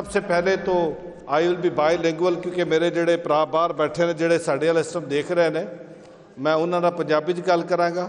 سب سے پہلے تو آئی ول بی بائی لینگول کیونکہ میرے جڑے ਭਰਾ ਬਾਹਰ ਬੈਠੇ ਨੇ ਜਿਹੜੇ ਸਾਡੇ ਵਾਲਾ ਸਿਸਟਮ ਦੇਖ ਰਹੇ ਨੇ ਮੈਂ ਉਹਨਾਂ ਨਾਲ ਪੰਜਾਬੀ 'ਚ ਗੱਲ ਕਰਾਂਗਾ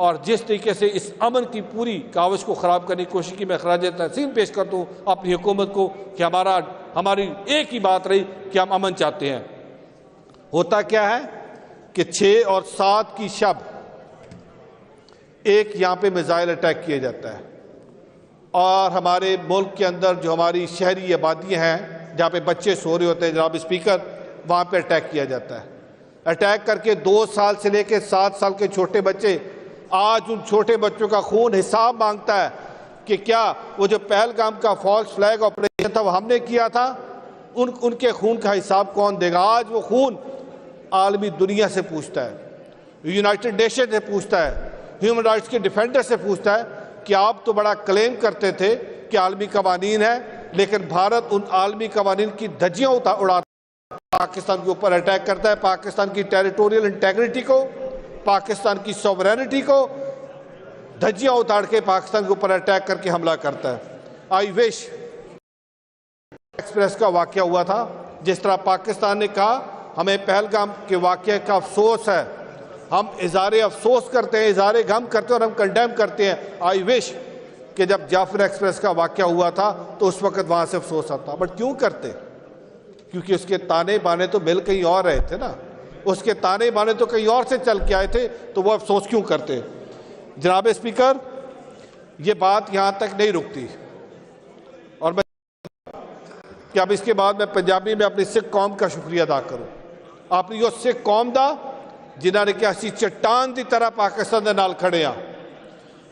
اور جس طریقے سے اس امن کی پوری کاوش کو خراب کرنے کی کوشش کی، میں خراج تحسین پیش کرتا ہوں اپنی حکومت کو کہ ہماری ایک ہی بات رہی کہ ہم امن چاہتے ہیں۔ ہوتا کیا ہے کہ 6 اور 7 کی شب ایک یہاں پہ میزائل اٹیک کیا جاتا ہے، اور ہمارے ملک کے اندر جو ہماری شہری آبادیاں ہیں جہاں پہ بچے سو رہے ہوتے ہیں جناب اسپیکر، وہاں پہ اٹیک کیا جاتا ہے۔ اٹیک کر کے 2 سال سے لے کے 7 سال کے چھوٹے بچے، آج ان چھوٹے بچوں کا خون حساب مانگتا ہے کہ کیا وہ جو پہلگام کا فالس فلیگ آپریشن تھا وہ ہم نے کیا تھا؟ ان کے خون کا حساب کون دے گا؟ آج وہ خون عالمی دنیا سے پوچھتا ہے، یونائٹڈ نیشن سے پوچھتا ہے، ہیومن رائٹس کے ڈیفینڈر سے پوچھتا ہے کہ آپ تو بڑا کلیم کرتے تھے کہ عالمی قوانین ہے، لیکن بھارت ان عالمی قوانین کی دھجیاں اڑاتا ہے، پاکستان کے اوپر اٹیک کرتا ہے، پاکستان کی ٹیریٹوریل انٹیگریٹی کو، پاکستان کی سوورینٹی کو دھجیاں اتار کے پاکستان کے اوپر اٹیک کر کے حملہ کرتا ہے۔ آئی وش ایکسپریس کا واقعہ ہوا تھا، جس طرح پاکستان نے کہا ہمیں پہلگام کے واقعے کا افسوس ہے، ہم اظہار افسوس کرتے ہیں، اظہار غم کرتے ہیں اور ہم کنڈیم کرتے ہیں۔ آئی وش کہ جب جعفر ایکسپریس کا واقعہ ہوا تھا تو اس وقت وہاں سے افسوس آتا، بٹ کیوں کرتے؟ کیونکہ اس کے تانے بانے تو مل کہیں اور رہے تھے نا، اس کے تانے بانے تو کہیں اور سے چل کے آئے تھے، تو وہ افسوس کیوں کرتے؟ جناب اسپیکر، یہ بات یہاں تک نہیں رکتی، اور میں کہ اب اس کے بعد میں پنجابی میں اپنی سکھ قوم کا شکریہ ادا کروں، اپنی وہ سکھ قوم دا جنہاں نے کہ اسی چٹان دی طرح پاکستان دے نال کھڑے ہیں،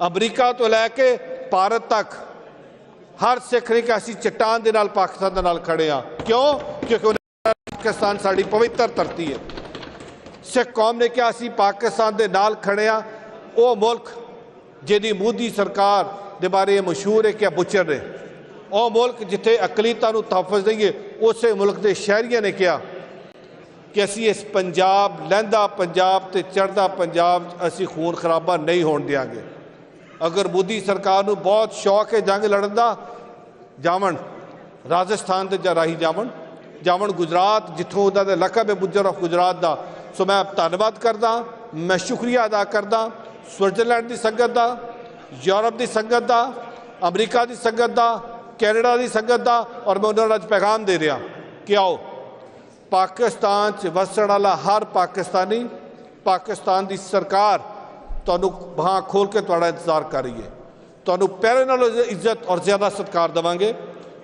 امریکہ تو لے کے بھارت تک ہر سکھ نے کہ اسی چٹان دے نال پاکستان دے نال کھڑے ہیں۔ کیوں؟ کیونکہ پاکستان ساڑی پوتر دھرتی ہے۔ سکھ قوم نے کہ اسی پاکستان دے نال کھڑے ہیں، وہ ملک جہی مودی سرکار دے بارے مشہور ہے کہ بچر نے، وہ ملک جتھے اقلیتاں نو تحفظ نہیں ہے، اسے ملک دے شہریوں نے کیا کہ اسی اس پنجاب لہندا پنجاب تے چڑھدا پنجاب اسی خون خرابہ نہیں ہون دیاں گے۔ اگر مودی سرکار نو بہت شوق ہے جنگ لڑن دا، جاون راجستھان تے راہی جاون گجرات جتھوں دا لقب ہے بجر آف گجرات دا، سو میں دھنواد کردا، میں شکریہ ادا کردا سوئٹزرلینڈ دی سنگت دا، یورپ دی سنگت دا، امریکہ دی سنگت دا، کینیڈا دی سنگت دا، اور میں انہوں نے آج پیغام دے رہا کہ آؤ پاکستان سے وسن والا ہر پاکستانی، پاکستان دی سرکار تانوں بہاں کھول کے تہاڈا انتظار کر رہی ہے، تانوں پہلے نالوں عزت اور زیادہ ستکار دواں گے۔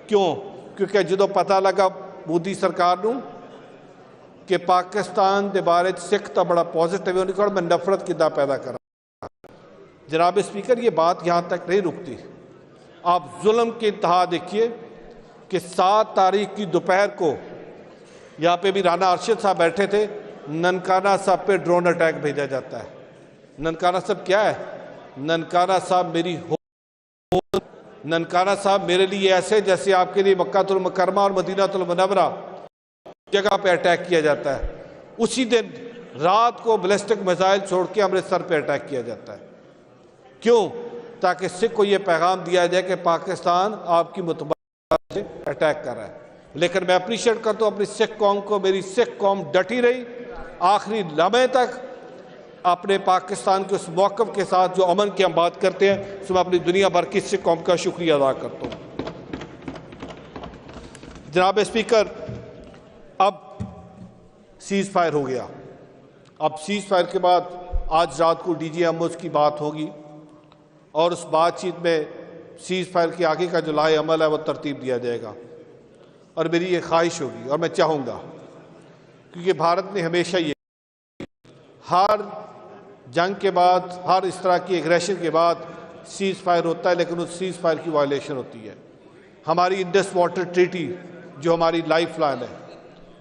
کیوں؟ کیونکہ جدوں پتہ لگا مودی سرکار نوں کہ پاکستان دے بارے سکھ تا بڑا پازیٹیو ہے، انہوں نے کہا میں نفرت کداں پیدا کراں۔ جناب اسپیکر، یہ بات یہاں تک نہیں رکتی، آپ ظلم کی انتہا دیکھیے کہ 7 تاریخ کی دوپہر کو یہاں پہ بھی رانا ارشد صاحب بیٹھے تھے، ننکانہ صاحب پہ ڈرون اٹیک بھیجا جاتا ہے۔ ننکانہ صاحب کیا ہے؟ ننکانہ صاحب میری ننکانہ صاحب میرے لیے ایسے جیسے آپ کے لیے مکہ المکرمہ اور مدینہ المنورہ جگہ پہ اٹیک کیا جاتا ہے، اسی دن رات کو بیلسٹک میزائل چھوڑ کے امرتسر پہ اٹیک کیا جاتا ہے۔ کیوں؟ تاکہ سکھ کو یہ پیغام دیا جائے کہ پاکستان آپ کی متبادل سے اٹیک کر رہا ہے۔ لیکن میں اپریشیٹ کرتا ہوں اپنی سکھ قوم کو، میری سکھ قوم ڈٹی رہی آخری لمحے تک اپنے پاکستان کے اس موقف کے ساتھ جو امن کی ہم بات کرتے ہیں، سو میں اپنی دنیا بھر کی سکھ قوم کا شکریہ ادا کرتا ہوں۔ جناب اسپیکر، اب سیز فائر ہو گیا، اب سیز فائر کے بعد آج رات کو ڈی جی ایموز کی بات ہوگی، اور اس بات چیت میں سیز فائر کے آگے کا جو لائے عمل ہے وہ ترتیب دیا جائے گا، اور میری یہ خواہش ہوگی اور میں چاہوں گا، کیونکہ بھارت نے ہمیشہ یہ ہر جنگ کے بعد، ہر اس طرح کی ایگریشن کے بعد سیز فائر ہوتا ہے، لیکن اس سیز فائر کی وائلیشن ہوتی ہے۔ ہماری انڈس واٹر ٹریٹی جو ہماری لائف لائن ہے،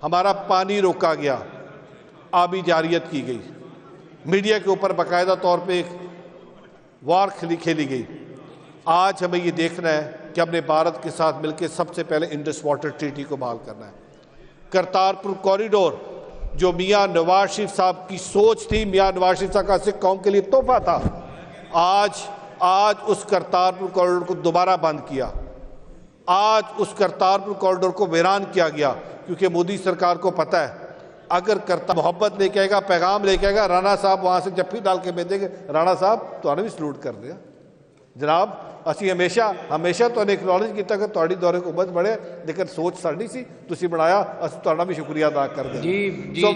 ہمارا پانی روکا گیا، آبی جاریت کی گئی، میڈیا کے اوپر باقاعدہ طور پہ ایک وار کھیلی گئی۔ آج ہمیں یہ دیکھنا ہے کہ ہم نے بھارت کے ساتھ مل کے سب سے پہلے انڈس واٹر ٹریٹی کو بحال کرنا ہے۔ کرتارپور کوریڈور جو میاں نواز شریف صاحب کی سوچ تھی، میاں نواز شریف صاحب کا سکھ قوم کے لیے تحفہ تھا، آج اس کرتارپور کوریڈور کو دوبارہ بند کیا، آج اس کرتارپور کوریڈور کو ویران کیا گیا، کیونکہ مودی سرکار کو پتہ ہے اگر کرتا محبت لے کے آئے گا, پیغام لے کے آئے گا, رانا صاحب وہاں سے جفی ڈال کے بھیجیں گے, رانا صاحب تو بھی سلوٹ کر دیا. جناب اسی ہمیشہ تو ایکنالج کیتا کہ تہاڈی دور حکومت بڑھے, لیکن سوچ ساڈی سی, تسی بنایا, اسی تہاڈا بھی شکریہ ادا کر دیں.